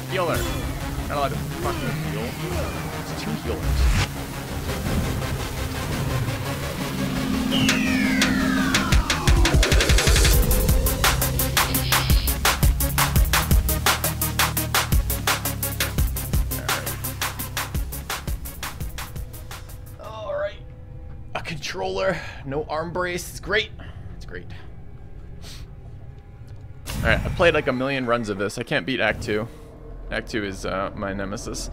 Healer. Not allowed to fucking heal. It's 2 healers. Alright. A controller. No arm brace. It's great. It's great. Alright, I played like a million runs of this. I can't beat Act 2. Act 2 is my nemesis.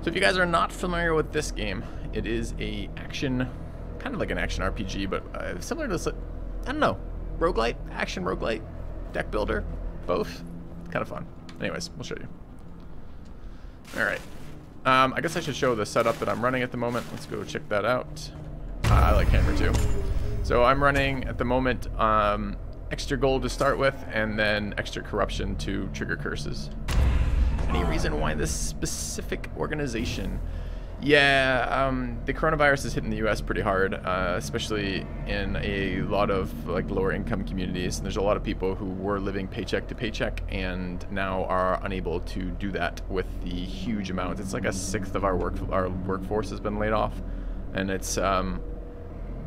So if you guys are not familiar with this game, it is a action, kind of like an action RPG, but similar to, I don't know, roguelite, action roguelite, deck builder, both. It's kind of fun. Anyways, we'll show you. Alright. I guess I should show the setup that I'm running at the moment. Let's go check that out. I like Hammer too. So I'm running at the moment extra gold to start with, and then extra corruption to trigger curses. Any reason why this specific organization? Yeah, the coronavirus is hitting the US pretty hard, especially in a lot of like lower income communities. And there's a lot of people who were living paycheck to paycheck and now are unable to do that with the huge amount. It's like 1/6 of our workforce has been laid off, and it's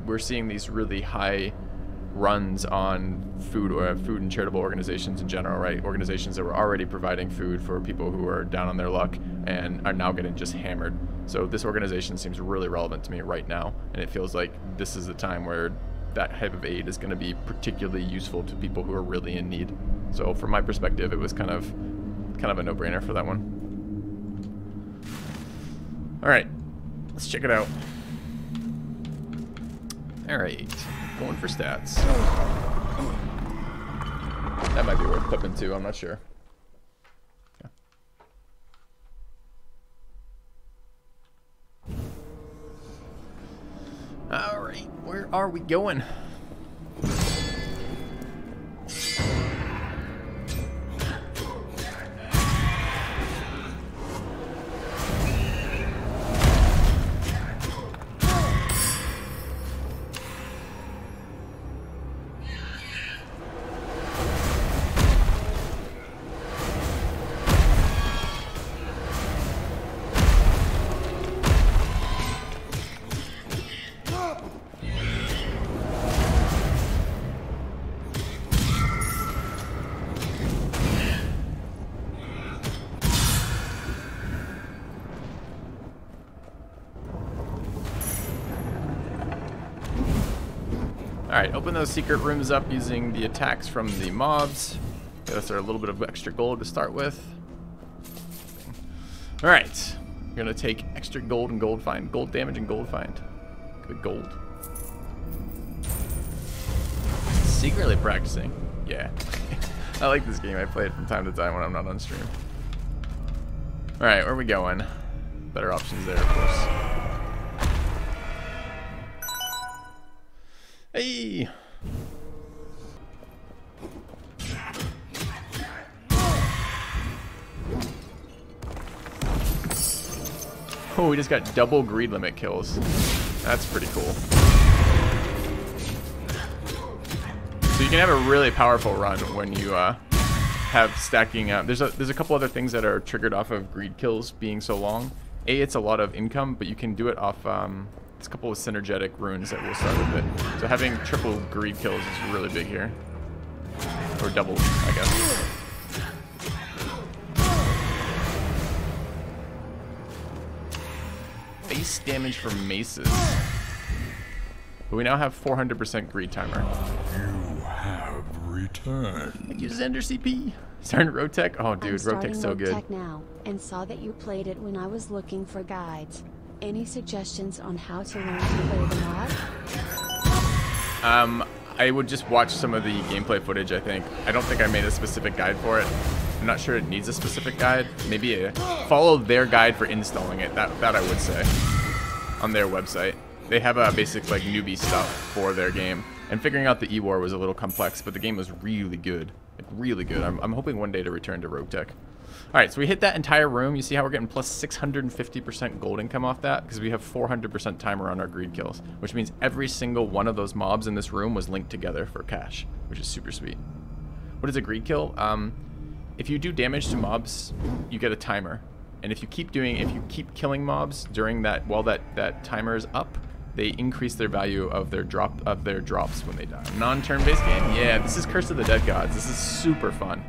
we're seeing these really high runs on food and charitable organizations in general, right? Organizations that were already providing food for people who are down on their luck and are now getting just hammered. So this organization seems really relevant to me right now, and it feels like this is the time where that type of aid is going to be particularly useful to people who are really in need. So from my perspective, it was kind of a no-brainer for that one. All right, let's check it out. All right. Going for stats. That might be worth clipping too, I'm not sure. Okay. Alright, where are we going? Alright, open those secret rooms up using the attacks from the mobs. Get us a little bit of extra gold to start with. Alright, we're gonna take extra gold and gold find. Gold damage and gold find. Good gold. Secretly practicing. Yeah. I like this game. I play it from time to time when I'm not on stream. Alright, where are we going? Better options there, of course. Hey! Oh, we just got double greed limit kills. That's pretty cool. So you can have a really powerful run when you have stacking up. There's a couple other things that are triggered off of greed kills being so long. It's a lot of income, but you can do it off it's a couple of synergetic runes that will start with it. So having triple greed kills is really big here. Or double, I guess. Base damage from maces. But we now have 400% greed timer. You have returned. Thank you, Zender CP. Starting Rotech? Oh, dude, Rotech's so good. Rotech now, and saw that you played it when I was looking for guides. Any suggestions on how to learn to play the mod? I would just watch some of the gameplay footage, I think. I don't think I made a specific guide for it. I'm not sure it needs a specific guide. Maybe follow their guide for installing it. That I would say. On their website. They have a basic like newbie stuff for their game. And figuring out the E-War was a little complex, but the game was really good. Like, really good. I'm hoping one day to return to Rotech. Alright, so we hit that entire room. You see how we're getting plus 650% gold income off that? Because we have 400% timer on our greed kills. Which means every single one of those mobs in this room was linked together for cash. Which is super sweet. What is a greed kill? if you do damage to mobs, you get a timer. And if you keep killing mobs during that, while that timer is up, they increase their value of their drops when they die. Non-turn-based game? Yeah, this is Curse of the Dead Gods. This is super fun.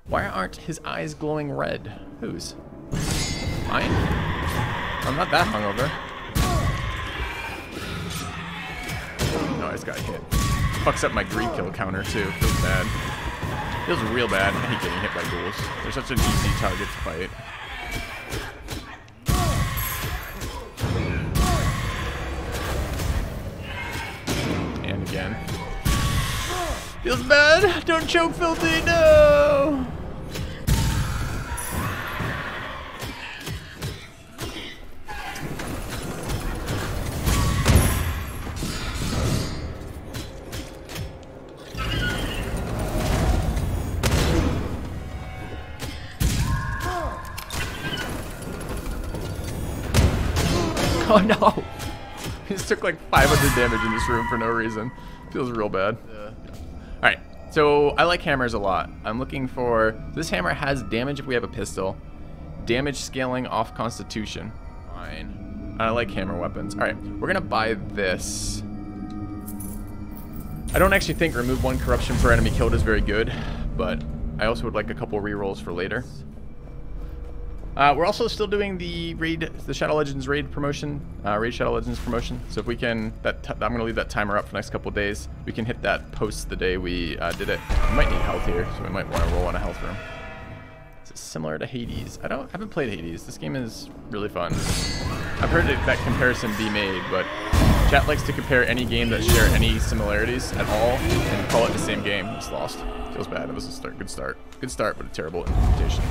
Why aren't his eyes glowing red? Whose? Mine? I'm not that hungover. No, I just got hit. Fucks up my greed kill counter too. Feels bad. Feels real bad. I hate getting hit by ghouls. They're such an easy target to fight. And again. Feels bad. Don't choke, Filthy. No. Oh no! He just took like 500 damage in this room for no reason. Feels real bad. Alright, so I like hammers a lot. I'm looking for... This hammer has damage if we have a pistol. Damage scaling off constitution. Fine. I like hammer weapons. Alright, we're gonna buy this. I don't actually think remove 1 corruption per enemy killed is very good, but I also would like a couple rerolls for later. We're also still doing the Shadow Legends raid promotion, Raid Shadow Legends promotion. So if we can, I'm gonna leave that timer up for the next couple days. We can hit that post the day we did it. We might need health here, so we might want to roll on a health room. Is it similar to Hades? I haven't played Hades. This game is really fun. I've heard that comparison be made, but chat likes to compare any game that share any similarities at all and call it the same game. Just lost. Feels bad. It was a good start. Good start, but a terrible implementation.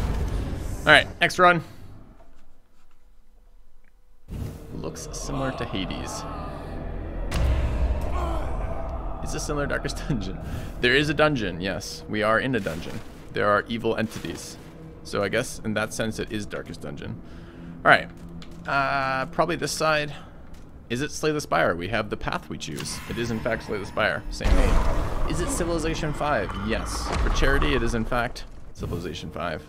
Alright, next run. Looks similar to Hades. Is this similar to Darkest Dungeon? There is a dungeon, yes. We are in a dungeon. There are evil entities. So I guess in that sense it is Darkest Dungeon. Alright. Probably this side. Is it Slay the Spire? We have the path we choose. It is in fact Slay the Spire. Same name. Is it Civilization 5? Yes. For charity it is in fact Civilization 5.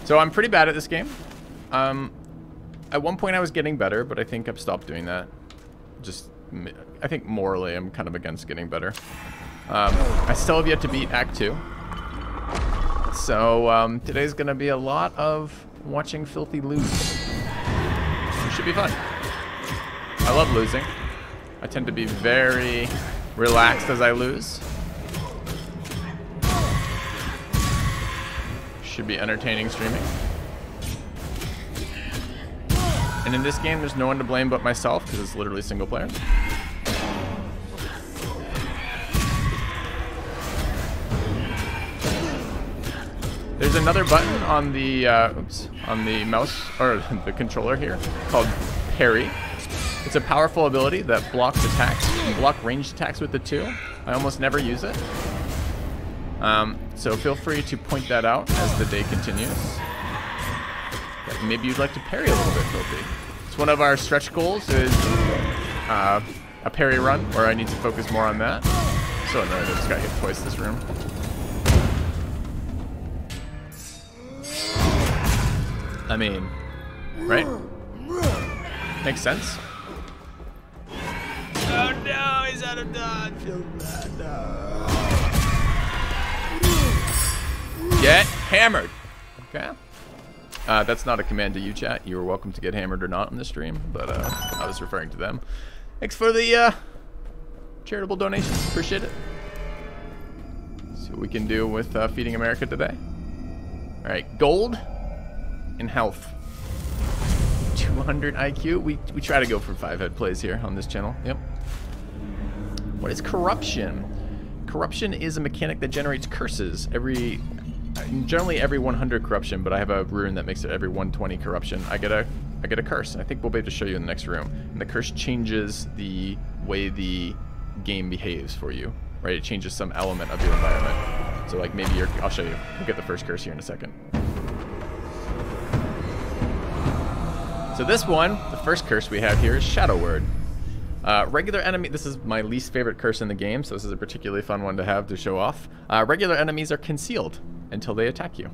So I'm pretty bad at this game. At one point I was getting better, but I think I've stopped doing that. I think morally I'm kind of against getting better. I still have yet to beat Act 2. So today's gonna be a lot of watching Filthy lose. It should be fun. I love losing. I tend to be very relaxed as I lose. Should be entertaining streaming. And in this game, there's no one to blame but myself because it's literally single player. There's another button on the on the mouse or the controller here called parry. It's a powerful ability that blocks attacks. You can block ranged attacks with the 2. I almost never use it. So feel free to point that out as the day continues. Maybe you'd like to parry a little bit, Filthy. It's one of our stretch goals is a parry run, where I need to focus more on that. So annoying, I just got hit twice this room. I mean, right? Makes sense. Oh no, he's out of dodge. Feel bad. No. Get hammered. Okay. That's not a command to you, chat. You are welcome to get hammered or not on this stream, but I was referring to them. Thanks for the charitable donations. Appreciate it. See what we can do with Feeding America today. All right, gold and health. 200 IQ. We try to go for 5-head plays here on this channel. Yep. What is corruption? Corruption is a mechanic that generates curses generally every 100 corruption, but I have a rune that makes it every 120 corruption. I get a curse. I think we'll be able to show you in the next room. And the curse changes the way the game behaves for you, right? It changes some element of your environment. So like maybe I'll show you. We'll get the first curse here in a second. So this one, the first curse we have here is Shadow Word. Regular enemy, this is my least favorite curse in the game, so this is a particularly fun one to have to show off. Regular enemies are concealed. until they attack you.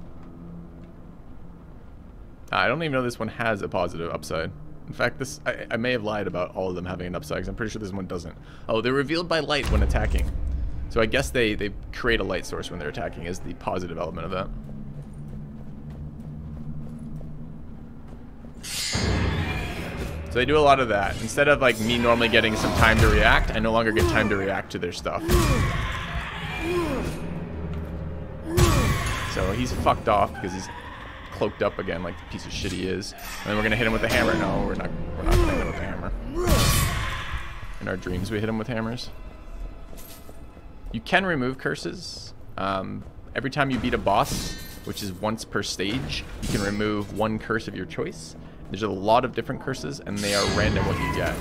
I don't even know this one has a positive upside. In fact, this I may have lied about all of them having an upside, because I'm pretty sure this one doesn't. Oh, they're revealed by light when attacking. So I guess they create a light source when they're attacking is the positive element of that. So they do a lot of that. Instead of like me normally getting some time to react, I no longer get time to react to their stuff. So he's fucked off because he's cloaked up again like the piece of shit he is. And then we're gonna hit him with a hammer. No, we're not gonna hit him with a hammer. In our dreams we hit him with hammers. You can remove curses. Every time you beat a boss, which is once per stage, you can remove one curse of your choice. There's a lot of different curses, and they are random what you get.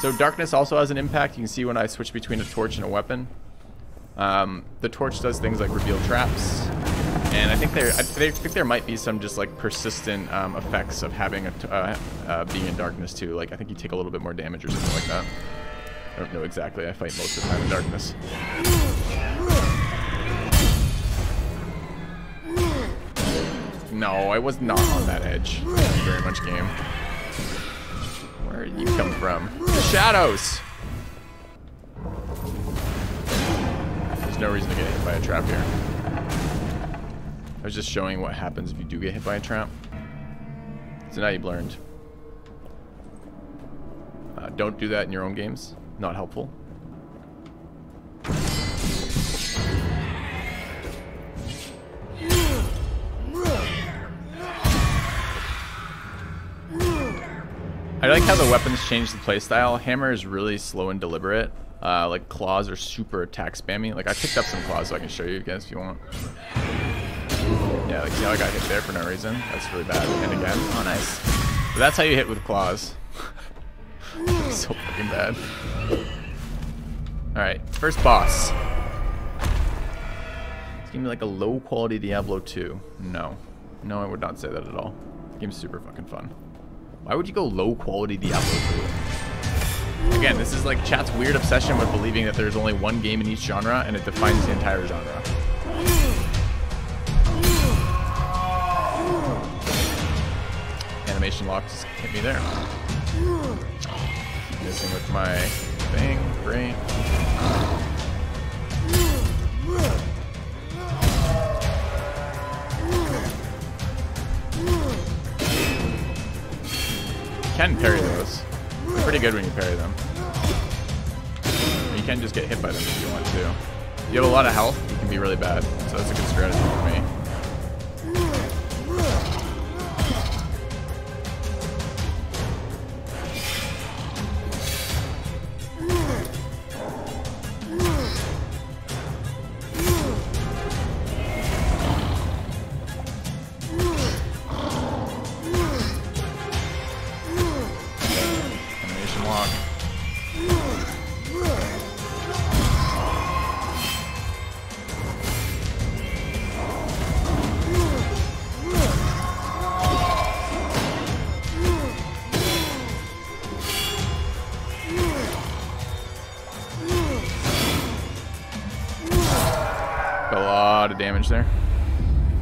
So darkness also has an impact. You can see when I switch between a torch and a weapon. The torch does things like reveal traps, and I think there might be some just like persistent effects of having being in darkness too. Like I think you take a little bit more damage or something like that. I don't know exactly. I fight most of the time in darkness. No, I was not on that edge. Thank you very much, game. Where did you come from? The shadows! There's no reason to get hit by a trap here. I was just showing what happens if you do get hit by a trap. So now you've learned. Don't do that in your own games. Not helpful. I like how the weapons change the playstyle. Hammer is really slow and deliberate. Like claws are super attack spammy. Like I picked up some claws so I can show you guys if you want. Yeah, like see how I got hit there for no reason? That's really bad. And again. Oh nice. But that's how you hit with claws. So fucking bad. Alright, first boss. It's gonna be like a low quality Diablo 2. No. No, I would not say that at all. The game's super fucking fun. Why would you go low quality Diablo 2? Again, this is like chat's weird obsession with believing that there's only one game in each genre and it defines the entire genre. Animation lock just hit me there. Keep missing with my thing. Great. You can parry those. They're pretty good when you parry them. You can just get hit by them if you want to. If you have a lot of health, you can be really bad. So that's a good strategy for me. Damage there.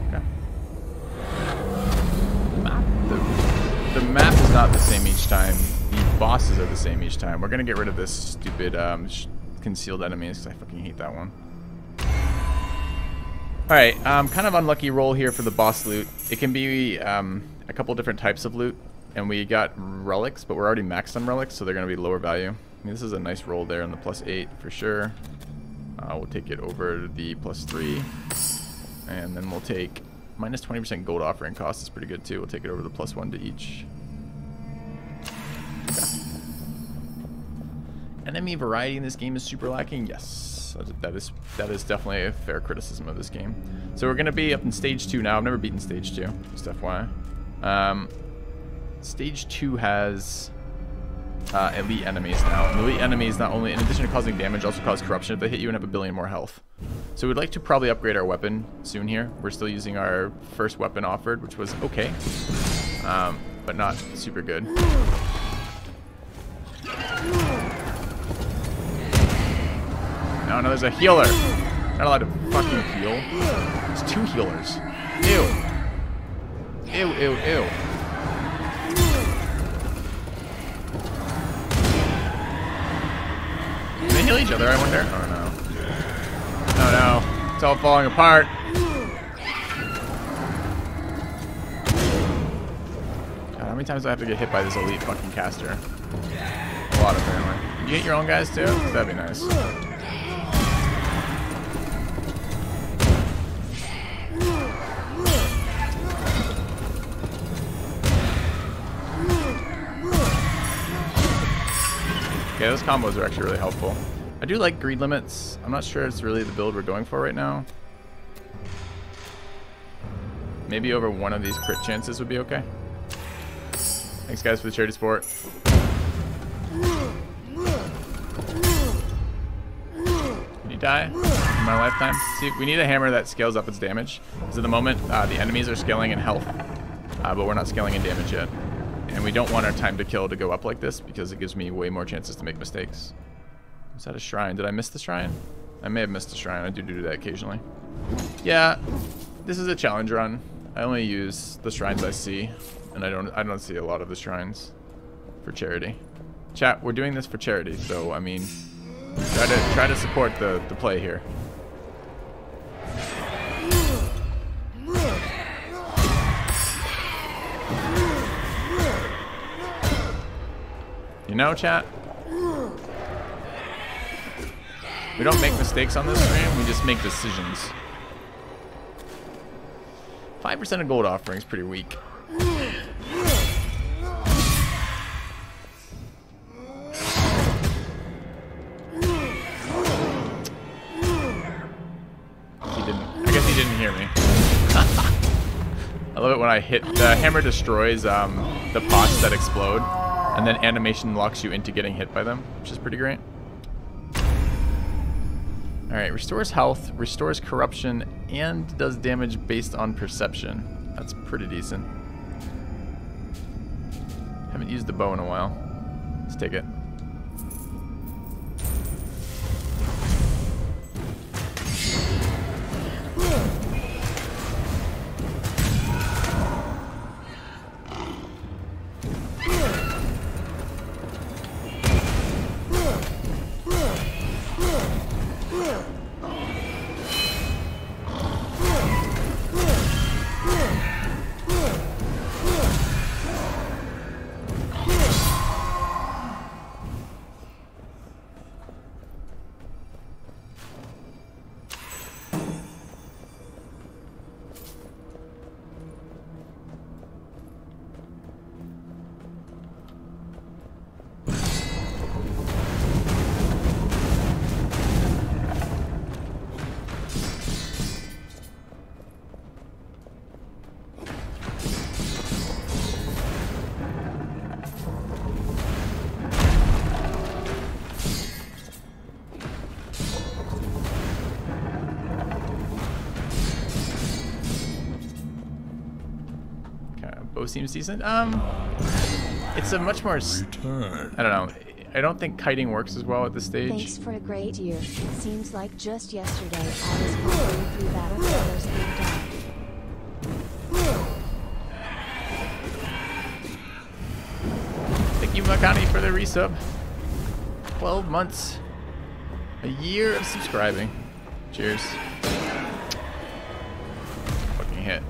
Okay. The map is not the same each time. The bosses are the same each time. We're gonna get rid of this stupid concealed enemies because I fucking hate that one. Alright, kind of unlucky roll here for the boss loot. It can be a couple different types of loot, and we got relics, but we're already maxed on relics, so they're gonna be lower value. I mean, this is a nice roll there on the +8 for sure. We'll take it over the +3. And then we'll take minus 20% gold offering cost. Is pretty good too. We'll take it over the +1 to each. Okay. Enemy variety in this game is super lacking. Yes, that is definitely a fair criticism of this game. So we're gonna be up in stage 2 now. I've never beaten stage 2, just FYI. Stage 2 has elite enemies now. And elite enemies not only, in addition to causing damage, also cause corruption if they hit you and have a billion more health. So we'd like to probably upgrade our weapon soon here. We're still using our first weapon offered, which was okay, but not super good. No, there's a healer. Not allowed to fucking heal. There's 2 healers. Ew. Ew, ew, ew. Can they heal each other, I wonder? Oh no. Oh no. It's all falling apart. God, how many times do I have to get hit by this elite fucking caster? A lot, apparently. You hit your own guys too? That'd be nice. Okay, those combos are actually really helpful. I do like greed limits. I'm not sure it's really the build we're going for right now. Maybe over one of these crit chances would be okay. Thanks guys for the charity support. Can you die in my lifetime? See, we need a hammer that scales up its damage. Because at the moment, the enemies are scaling in health, but we're not scaling in damage yet. And we don't want our time to kill to go up like this because it gives me way more chances to make mistakes. Is that a shrine? Did I miss the shrine? I may have missed a shrine. I do that occasionally. Yeah, this is a challenge run. I only use the shrines I see, and I don't see a lot of the shrines for charity. Chat, we're doing this for charity, so I mean, try to support the play here. You know, chat? We don't make mistakes on this stream, we just make decisions. 5% of gold offering is pretty weak. He didn't. I guess he didn't hear me. I love it when I hit the hammer destroys the pots that explode, and then animation locks you into getting hit by them, which is pretty great. Alright, restores health, restores corruption, and does damage based on perception. That's pretty decent. Haven't used the bow in a while. Let's take it. Seems decent. It's a much more. I don't know. I don't think kiting works as well at this stage. Thanks for a great year. Seems like just yesterday I was going through battle colors and died. Thank you, Makani, for the resub. 12 months. A year of subscribing. Cheers. Fucking hit.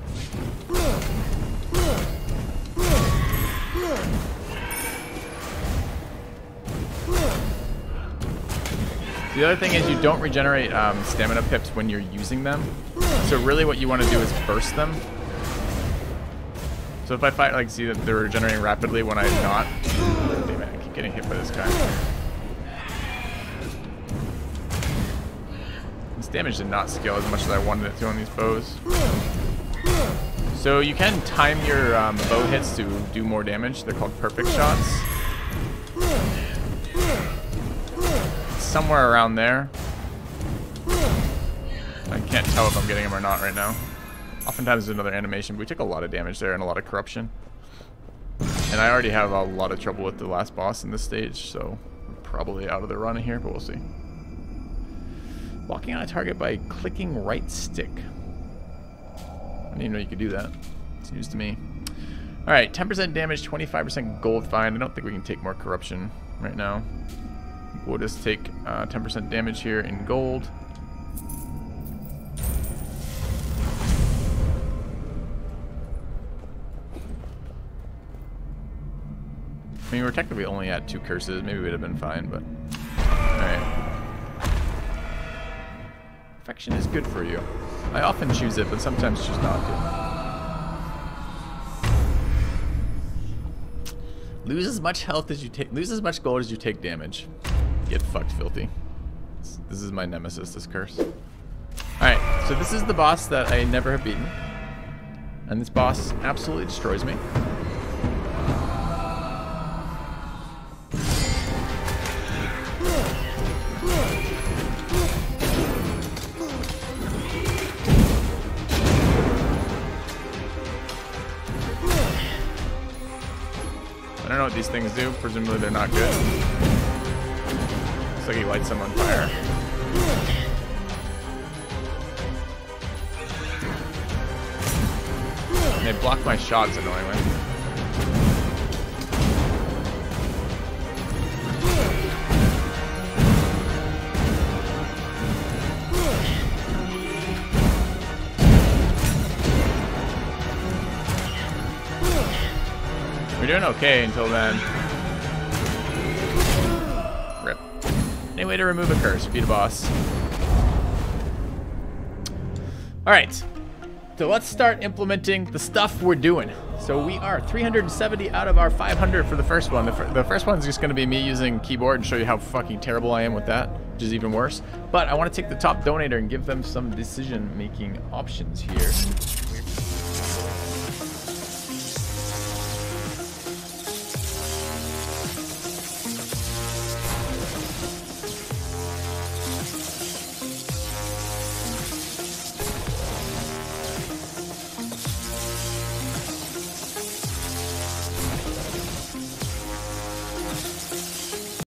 The other thing is you don't regenerate stamina pips when you're using them. So really what you want to do is burst them. So if I fight, like, see that they're regenerating rapidly when I'm not. Damn it, I keep getting hit by this guy. This damage did not scale as much as I wanted it to on these bows. So you can time your bow hits to do more damage. They're called perfect shots. Somewhere around there. Can't tell if I'm getting him or not right now. Oftentimes there's another animation, but we took a lot of damage there and a lot of corruption. And I already have a lot of trouble with the last boss in this stage, so I'm probably out of the run here, but we'll see. Walking on a target by clicking right stick. I didn't even know you could do that. It's news to me. Alright, 10% damage, 25% gold fine. I don't think we can take more corruption right now. We'll just take 10% damage here in gold. I mean, we're technically only at 2 curses. Maybe we'd have been fine, but... Alright. Perfection is good for you. I often choose it, but sometimes choose not to. Lose as much health as you take... Lose as much gold as you take damage. Get fucked, Filthy. This is my nemesis, this curse. Alright, so this is the boss that I never have beaten. And this boss absolutely destroys me. I don't know what these things do. Presumably they're not good. Looks like he lights them on fire. And they block my shots annoyingly. We're doing okay until then. Rip. Any way to remove a curse? Beat a boss. Alright. So let's start implementing the stuff we're doing. So we are 370 out of our 500 for the first one. The first one is just going to be me using keyboard and show you how fucking terrible I am with that, which is even worse. But I want to take the top donator and give them some decision-making options here.